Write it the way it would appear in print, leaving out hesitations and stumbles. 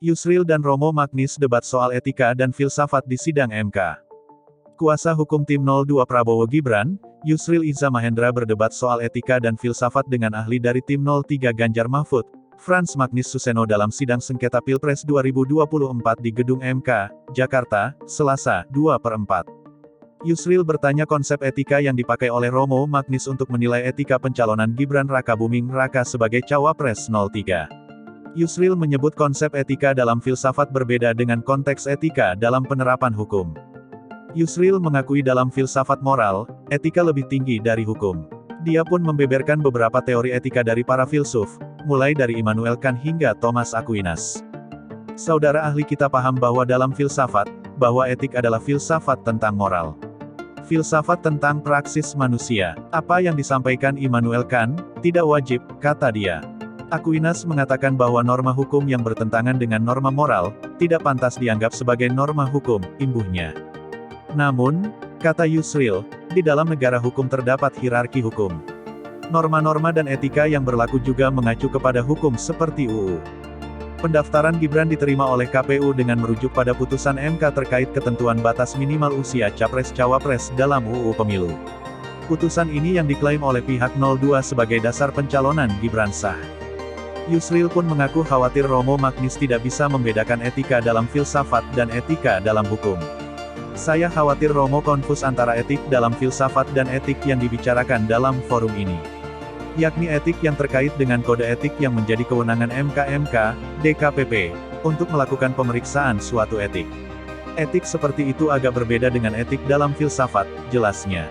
Yusril dan Romo Magnis debat soal etika dan filsafat di sidang MK. Kuasa hukum tim 02 Prabowo Gibran, Yusril Iza Mahendra berdebat soal etika dan filsafat dengan ahli dari tim 03 Ganjar Mahfud, Frans Magnis Suseno dalam sidang sengketa Pilpres 2024 di Gedung MK, Jakarta, Selasa, 2/4. Yusril bertanya konsep etika yang dipakai oleh Romo Magnis untuk menilai etika pencalonan Gibran Rakabuming Raka sebagai Cawapres 03. Yusril menyebut konsep etika dalam filsafat berbeda dengan konteks etika dalam penerapan hukum. Yusril mengakui dalam filsafat moral, etika lebih tinggi dari hukum. Dia pun membeberkan beberapa teori etika dari para filsuf, mulai dari Immanuel Kant hingga Thomas Aquinas. Saudara ahli kita paham bahwa dalam filsafat, bahwa etik adalah filsafat tentang moral. Filsafat tentang praksis manusia. Apa yang disampaikan Immanuel Kant, tidak wajib, kata dia. Aquinas mengatakan bahwa norma hukum yang bertentangan dengan norma moral, tidak pantas dianggap sebagai norma hukum, imbuhnya. Namun, kata Yusril, di dalam negara hukum terdapat hierarki hukum. Norma-norma dan etika yang berlaku juga mengacu kepada hukum seperti UU. Pendaftaran Gibran diterima oleh KPU dengan merujuk pada putusan MK terkait ketentuan batas minimal usia Capres-Cawapres dalam UU Pemilu. Putusan ini yang diklaim oleh pihak 02 sebagai dasar pencalonan Gibran sah. Yusril pun mengaku khawatir Romo Magnis tidak bisa membedakan etika dalam filsafat dan etika dalam hukum. Saya khawatir Romo konfus antara etik dalam filsafat dan etik yang dibicarakan dalam forum ini. Yakni etik yang terkait dengan kode etik yang menjadi kewenangan MK, DKPP, untuk melakukan pemeriksaan suatu etik. Etik seperti itu agak berbeda dengan etik dalam filsafat, jelasnya.